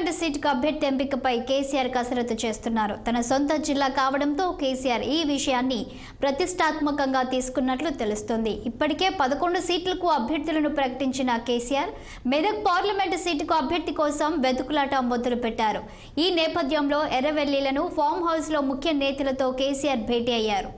Parliament సీటుకు అభ్యర్థి ఎంపికపై కేసీఆర్ కసరత్తు చేస్తున్నారు. తన సొంత జిల్లా కావడంతో కేసీఆర్ ఈ విషయాన్ని ప్రతిష్టాత్మకంగా తీసుకున్నట్లు తెలుస్తోంది. ఇప్పటికే 11 సీట్లకు అభ్యర్థులను ప్రకటించిన కేసీఆర్ మెదక్ పార్లమెంటు సీటుకు అభ్యర్థి కోసం వెతుకులాట మొదలుపెట్టారు. ఈ నేపథ్యంలో ఎర్రవెల్లిలను ఫామ్ హౌస్లో ముఖ్య నేతలతో కేసీఆర్ భేటీ అయ్యారు.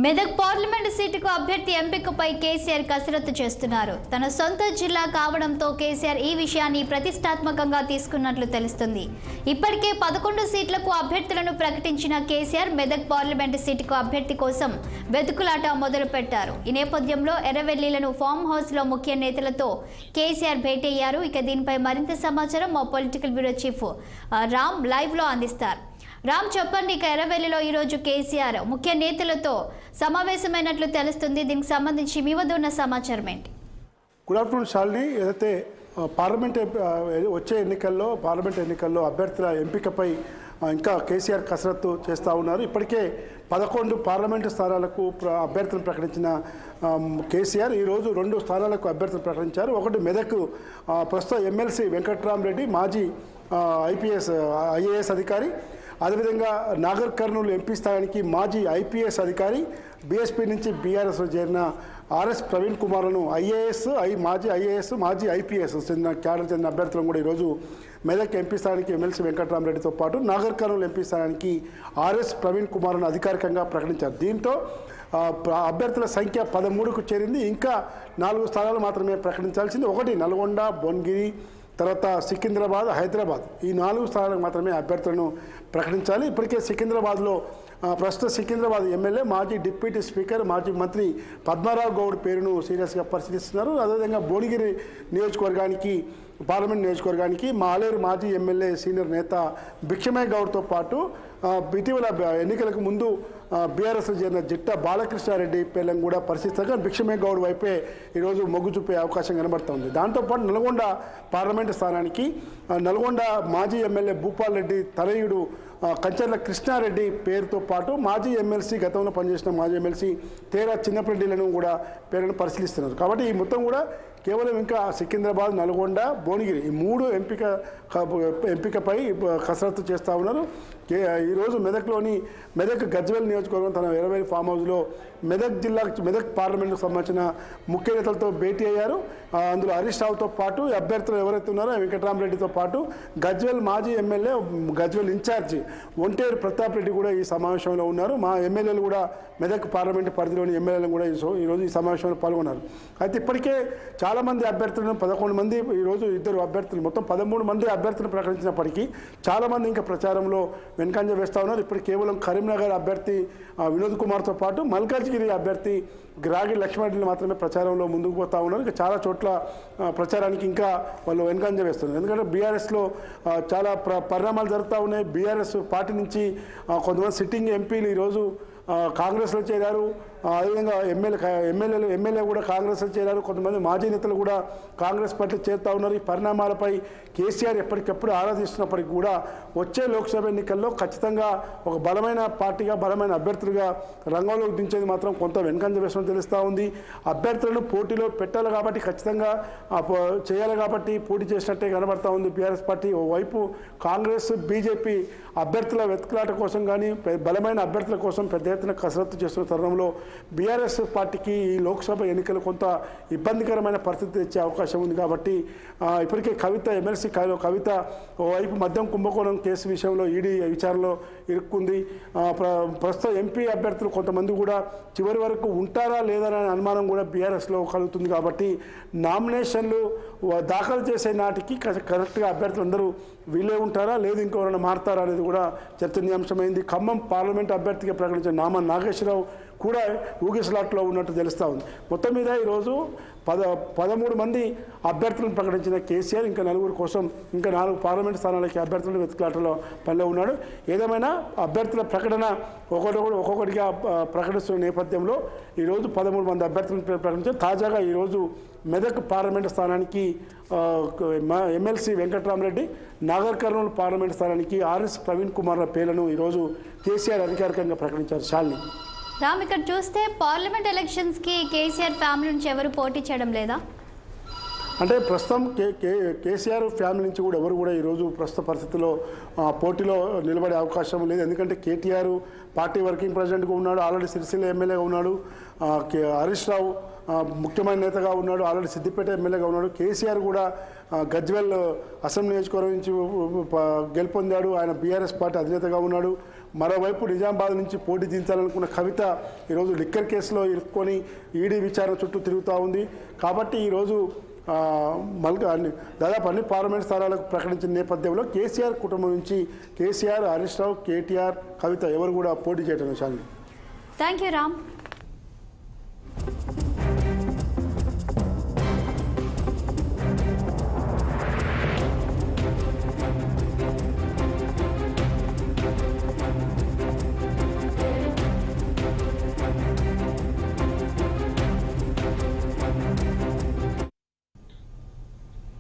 మెదక్ పార్లమెంటు సీటుకు అభ్యర్థి ఎంపికపై కేసీఆర్ కసరత్తు చేస్తున్నారు. తన సొంత జిల్లా కావడంతో కేసీఆర్ ఈ విషయాన్ని ప్రతిష్టాత్మకంగా తీసుకున్నట్లు తెలుస్తుంది. ఇప్పటికే 11 సీట్లకు అభ్యర్థులను ప్రకటించిన కేసీఆర్ మెదక్ పార్లమెంటు సీటుకు అభ్యర్థి కోసం వెతుకులాట మొదలుపెట్టారు. ఈ నేపథ్యంలో ఎర్రవెల్లిలను ఫామ్ హౌస్లో ముఖ్య నేతలతో కేసీఆర్ భేటీ అయ్యారు. ఇక దీనిపై మరింత సమాచారం మా పొలిటికల్ బ్యూరో చీఫ్ రామ్ లైవ్లో అందిస్తారు. రామ్, చెప్పండి. ఇక ఎర్రవెల్లిలో ఈరోజు కేసీఆర్ ముఖ్య నేతలతో సమావేశమైనట్లు తెలుస్తుంది. దీనికి సంబంధించి మీ వద్ద ఉన్న సమాచారం ఏంటి? Good afternoon Shalini. ఏదైతే వచ్చే ఎన్నికల్లో పార్లమెంట్ ఎన్నికల్లో అభ్యర్థుల ఎంపికపై ఇంకా కేసీఆర్ కసరత్తు చేస్తూ ఉన్నారు. ఇప్పటికే 11 పార్లమెంటు స్థానాలకు అభ్యర్థులను ప్రకటించిన కేసీఆర్ ఈరోజు 2 స్థానాలకు అభ్యర్థులు ప్రకటించారు. ఒకటి మెదక్ ప్రస్తుత ఎమ్మెల్సీ వెంకట్రామరెడ్డి, మాజీ ఐఏఎస్ అధికారి, అదేవిధంగా నాగర్ కర్నూలు ఎంపీ స్థానానికి మాజీ ఐపీఎస్ అధికారి, బీఎస్పీ నుంచి బీఆర్ఎస్లో చేరిన ఆర్ఎస్ ప్రవీణ్ కుమార్లను మాజీ ఐఏఎస్, మాజీ ఐపీఎస్ క్యాడర్ చెందిన అభ్యర్థులను కూడా ఈరోజు మెదక్ ఎంపీ స్థానానికి ఎమ్మెల్సీ వెంకట్రామరెడ్డితో పాటు నాగర్ కర్నూలు ఎంపీ స్థానానికి ఆర్ఎస్ ప్రవీణ్ కుమార్ను అధికారికంగా ప్రకటించారు. దీంతో అభ్యర్థుల సంఖ్య 13కు చేరింది. ఇంకా 4 స్థానాలు మాత్రమే ప్రకటించాల్సింది. ఒకటి నల్గొండ, భువనగిరి, తర్వాత సికింద్రాబాద్, హైదరాబాద్. ఈ 4 స్థానాలకు మాత్రమే అభ్యర్థులను ప్రకటించాలి. ఇప్పటికే సికింద్రాబాద్లో ప్రస్తుత సికింద్రాబాద్ ఎమ్మెల్యే, మాజీ డిప్యూటీ స్పీకర్, మాజీ మంత్రి పద్మారావు గౌడ్ పేరును సీరియస్గా పరిశీలిస్తున్నారు. అదేవిధంగా భువనగిరి పార్లమెంట్ నియోజకవర్గానికి మాలేరు మాజీ ఎమ్మెల్యే, సీనియర్ నేత భిక్షమయ్య గౌడ్తో పాటు ఇటీవల ఎన్నికలకు ముందు బీఆర్ఎస్లో చేరిన జిట్ట బాలకృష్ణారెడ్డి పేర్లను కూడా పరిశీలిస్తారు. కానీ భిక్షమయ్య గౌడ్ వైపే ఈరోజు మొగ్గు చూపే అవకాశం కనబడుతుంది. దాంతోపాటు నల్గొండ పార్లమెంటు స్థానానికి నల్గొండ మాజీ ఎమ్మెల్యే భూపాల్ రెడ్డి తనయుడు కంచర్ల కృష్ణారెడ్డి పేరుతో పాటు మాజీ ఎమ్మెల్సీ, గతంలో పనిచేసిన మాజీ ఎమ్మెల్సీ తేరా చిన్నపరెడ్డిలను కూడా పేరును పరిశీలిస్తున్నారు. కాబట్టి ఈ మొత్తం కూడా కేవలం ఇంకా సికింద్రాబాద్, నల్గొండ, భువనగిరి ఈ 3 ఎంపికపై కసరత్తు చేస్తూ ఉన్నారు. ఈరోజు మెదక్ గజ్వేల్ నియోజకవర్గం తన ఎర్రవెల్లి ఫామ్ హౌస్లో మెదక్ పార్లమెంటుకు సంబంధించిన ముఖ్య నేతలతో భేటీ అయ్యారు. అందులో హరీష్ రావుతో పాటు అభ్యర్థులు ఎవరైతే ఉన్నారో వెంకట్రామరెడ్డితో పాటు గజ్వేల్ మాజీ ఎమ్మెల్యే, గజ్వేల్ ఇన్ఛార్జి ఒంటేరు ప్రతాప్ రెడ్డి కూడా ఈ సమావేశంలో ఉన్నారు. మా ఎమ్మెల్యేలు కూడా మెదక్ పార్లమెంటు పరిధిలోని ఎమ్మెల్యేలు కూడా ఈరోజు ఈ సమావేశంలో పాల్గొన్నారు. అయితే ఇప్పటికే చాలామంది అభ్యర్థులను 11 మంది, ఈరోజు 2 అభ్యర్థులు, మొత్తం 13 మంది అభ్యర్థులను ప్రకటించినప్పటికీ చాలామంది ఇంకా ప్రచారంలో వెనుకంజ వేస్తూ ఉన్నారు. ఇప్పుడు కేవలం కరీంనగర్ అభ్యర్థి వినోద్ కుమార్తో పాటు మల్కాజ్గిరి అభ్యర్థి గ్రాగి లక్ష్మణరెడ్డిని మాత్రమే ప్రచారంలో ముందుకు పోతూ ఉన్నారు. ఇంకా చాలా చోట్ల ప్రచారానికి ఇంకా వాళ్ళు వెనుకంజ వేస్తున్నారు. ఎందుకంటే బీఆర్ఎస్లో చాలా పరిణామాలు జరుగుతూ ఉన్నాయి. బీఆర్ఎస్ పార్టీ నుంచి కొంతమంది సిట్టింగ్ ఎంపీలు ఈరోజు కాంగ్రెస్లో చేరారు. అదేవిధంగా ఎమ్మెల్యే కూడా కాంగ్రెస్లో చేరారు. కొంతమంది మాజీ నేతలు కూడా కాంగ్రెస్ పార్టీ చేరుతూ ఉన్నారు. ఈ పరిణామాలపై కేసీఆర్ ఎప్పటికెప్పుడు ఆరాధిస్తున్నప్పటికీ కూడా వచ్చే లోక్సభ ఎన్నికల్లో ఖచ్చితంగా ఒక బలమైన పార్టీగా, బలమైన అభ్యర్థులుగా రంగంలోకి దించేది మాత్రం కొంత వెనుకంజ వేసిన తెలుస్తూ ఉంది. అభ్యర్థులను పోటీలో పెట్టాలి కాబట్టి, ఖచ్చితంగా చేయాలి కాబట్టి పోటీ చేసినట్టే కనబడతా ఉంది బీఆర్ఎస్ పార్టీ. ఓవైపు కాంగ్రెస్, బీజేపీ అభ్యర్థుల వెతుకులాట కోసం కానీ, బలమైన అభ్యర్థుల కోసం పెద్ద ఎత్తున కసరత్తు చేస్తున్న తరుణంలో బీఆర్ఎస్ పార్టీకి ఈ లోక్సభ ఎన్నికలు కొంత ఇబ్బందికరమైన పరిస్థితి తెచ్చే అవకాశం ఉంది. కాబట్టి ఇప్పటికే ఎమ్మెల్సీ కవిత ఓవైపు మద్యం కుంభకోణం కేసు విషయంలో ఈడీ విచారణలో ఇరుక్కుంది. ప్రస్తుత ఎంపీ అభ్యర్థులు కొంతమంది కూడా చివరి వరకు ఉంటారా లేదా అనే అనుమానం కూడా బీఆర్ఎస్లో కలుగుతుంది. కాబట్టి నామినేషన్లు దాఖలు చేసే నాటికి కరెక్ట్గా అభ్యర్థులు అందరూ వీళ్ళే ఉంటారా, లేదు ఇంకెవరైనా మారుతారా అనేది కూడా చర్చనీయాంశమైంది. ఖమ్మం పార్లమెంట్ అభ్యర్థిగా ప్రకటించిన నామా నాగేశ్వరరావు కూడా ఊగిసలాట్లో ఉన్నట్టు తెలుస్తూ ఉంది. మొత్తం మీద ఈరోజు 13 మంది అభ్యర్థులను ప్రకటించిన కేసీఆర్ ఇంకా 4 కోసం ఇంకా 4 పార్లమెంట్ స్థానాలకి అభ్యర్థులను వెతుకులాటలో పనిలో ఉన్నాడు. ఏదేమైనా అభ్యర్థుల ప్రకటన ఒక్కొక్కటిగా ప్రకటిస్తున్న నేపథ్యంలో ఈరోజు 13 మంది అభ్యర్థులను ప్రకటించారు. తాజాగా ఈరోజు మెదక్ పార్లమెంట్ స్థానానికి ఎమ్మెల్సీ వెంకట్రామరెడ్డి, నాగర్ కర్నూలు పార్లమెంట్ స్థానానికి ఆర్ఎస్ ప్రవీణ్ కుమార్ల పేర్లను ఈరోజు కేసీఆర్ అధికారికంగా ప్రకటించారు. శాలిని రామ్, ఇక్కడ చూస్తే పార్లమెంట్ ఎలక్షన్స్కి కేసీఆర్ ఫ్యామిలీ నుంచి ఎవరు పోటీ చేయడం లేదా? అంటే ప్రస్తుతం కేసీఆర్ ఫ్యామిలీ నుంచి కూడా ఎవరు కూడా ఈరోజు ప్రస్తుత పరిస్థితుల్లో పోటీలో నిలబడే అవకాశం లేదు. ఎందుకంటే కేటీఆర్ పార్టీ వర్కింగ్ ప్రెసిడెంట్గా ఉన్నాడు, ఆల్రెడీ సిరిసిల్ల ఎమ్మెల్యేగా ఉన్నాడు, హరీష్ రావు ముఖ్యమైన నేతగా ఉన్నాడు, ఆల్రెడీ సిద్దిపేట ఎమ్మెల్యేగా ఉన్నాడు, కేసీఆర్ కూడా గజ్వెల్ అసెంబ్లీ నియోజకవర్గం నుంచి గెలుపొందాడు, ఆయన బీఆర్ఎస్ పార్టీ అధినేతగా ఉన్నాడు. మరోవైపు నిజామాబాద్ నుంచి పోటీ దించాలనుకున్న కవిత ఈరోజు లిక్కర్ కేసులో ఇరుక్కొని ఈడీ విచారణ చుట్టూ తిరుగుతూ ఉంది. కాబట్టి ఈరోజు దాదాపు అన్ని పార్లమెంట్ స్థానాలకు ప్రకటించిన నేపథ్యంలో కేసీఆర్ కుటుంబం నుంచి కేసీఆర్, హరీష్ రావు, కేటీఆర్, కవిత ఎవరు కూడా పోటీ చేయడం. Thank you Ram.